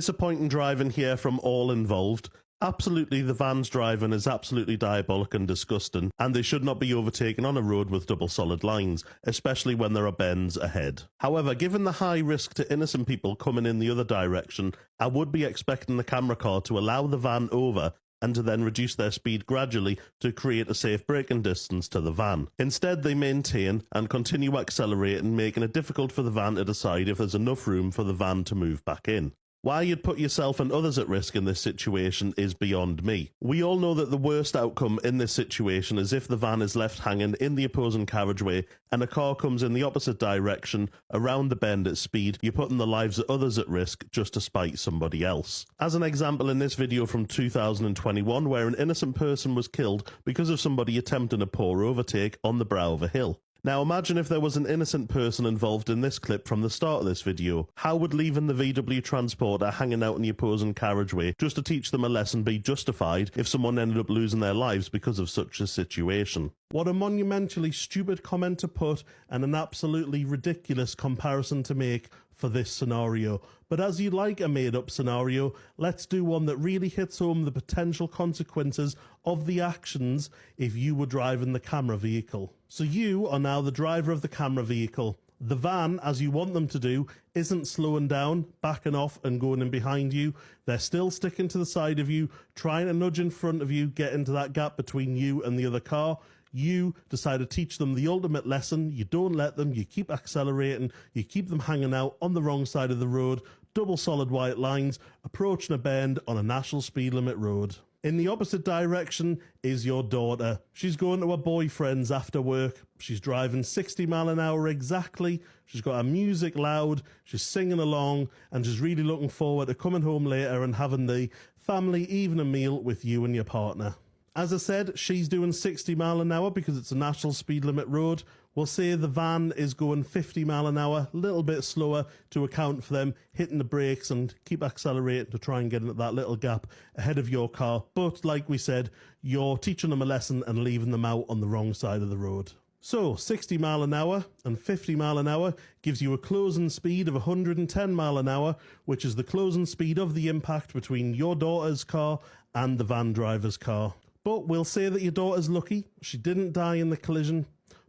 Disappointing driving here from all involved. Absolutely, the van's driving is absolutely diabolic and disgusting, and they should not be overtaken on a road with double solid lines, especially when there are bends ahead. However, given the high risk to innocent people coming in the other direction, I would be expecting the camera car to allow the van over and to then reduce their speed gradually to create a safe braking distance to the van. Instead, they maintain and continue accelerating, making it difficult for the van to decide if there's enough room for the van to move back in. Why you'd put yourself and others at risk in this situation is beyond me. We all know that the worst outcome in this situation is if the van is left hanging in the opposing carriageway and a car comes in the opposite direction around the bend at speed. You're putting the lives of others at risk just to spite somebody else. As an example, in this video from 2021, where an innocent person was killed because of somebody attempting a poor overtake on the brow of a hill. Now imagine if there was an innocent person involved in this clip from the start of this video. How would leaving the VW transporter hanging out in the opposing carriageway just to teach them a lesson be justified if someone ended up losing their lives because of such a situation? What a monumentally stupid comment to put, and an absolutely ridiculous comparison to make for this scenario. But as you like a made-up scenario, let's do one that really hits home the potential consequences of the actions if you were driving the camera vehicle. So you are now the driver of the camera vehicle. The van, as you want them to do, isn't slowing down, backing off and going in behind you. They're still sticking to the side of you, trying to nudge in front of you, get into that gap between you and the other car. You decide to teach them the ultimate lesson. You don't let them, you keep accelerating, you keep them hanging out on the wrong side of the road, double solid white lines, approaching a bend on a national speed limit road. In the opposite direction is your daughter. She's going to her boyfriend's after work. She's driving 60 miles an hour exactly. She's got her music loud, she's singing along, and she's really looking forward to coming home later and having the family evening meal with you and your partner. As I said, she's doing 60 miles an hour because it's a national speed limit road. We'll say the van is going 50 miles an hour, a little bit slower to account for them hitting the brakes and keep accelerating to try and get into that little gap ahead of your car. But like we said, you're teaching them a lesson and leaving them out on the wrong side of the road. So 60 miles an hour and 50 miles an hour gives you a closing speed of 110 miles an hour, which is the closing speed of the impact between your daughter's car and the van driver's car. But we'll say that your daughter's lucky. She didn't die in the collision,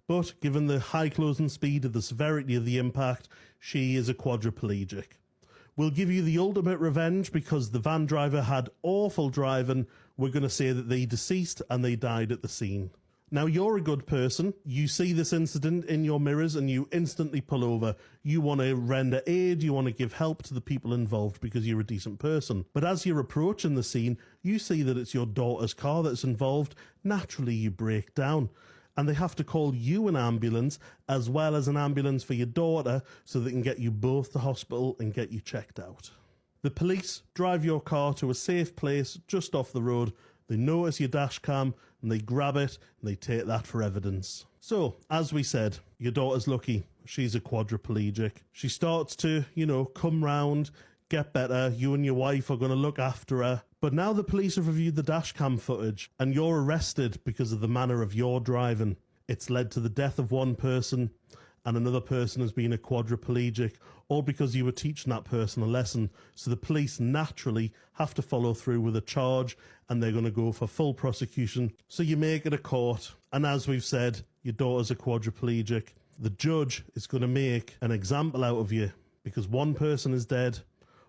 but given the high closing speed of the severity of the impact, she is a quadriplegic. We'll give you the ultimate revenge because the van driver had awful driving. We're going to say that they deceased and they died at the scene. Now, you're a good person. You see this incident in your mirrors and you instantly pull over. You want to render aid, you want to give help to the people involved because you're a decent person. But as you're approaching the scene, you see that it's your daughter's car that's involved. Naturally, you break down. And they have to call you an ambulance as well as an ambulance for your daughter so they can get you both to hospital and get you checked out. The police drive your car to a safe place just off the road. They notice your dash cam and they grab it and they take that for evidence. So, as we said, your daughter's lucky. She's a quadriplegic. She starts to, come round, get better. You and your wife are going to look after her. But now the police have reviewed the dash cam footage and you're arrested because of the manner of your driving. It's led to the death of one person and another person has been a quadriplegic, all because you were teaching that person a lesson. So the police naturally have to follow through with a charge and they're going to go for full prosecution. So you make it a court. And as we've said, your daughter's a quadriplegic. The judge is going to make an example out of you because one person is dead,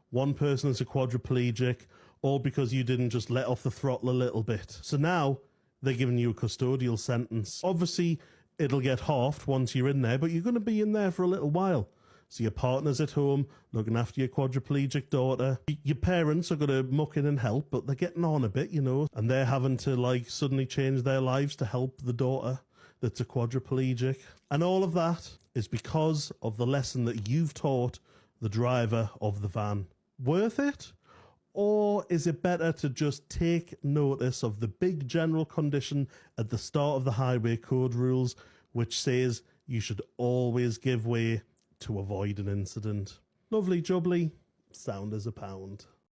one person is a quadriplegic, all because you didn't just let off the throttle a little bit. So now they're giving you a custodial sentence. Obviously, it'll get halved once you're in there, but you're going to be in there for a little while. So your partner's at home looking after your quadriplegic daughter. Your parents are going to muck in and help, but they're getting on a bit, and they're having to suddenly change their lives to help the daughter that's a quadriplegic. And all of that is because of the lesson that you've taught the driver of the van. Worth it? Or is it better to just take notice of the big general condition at the start of the highway code rules, which says you should always give way to avoid an incident? Lovely jubbly, sound as a pound.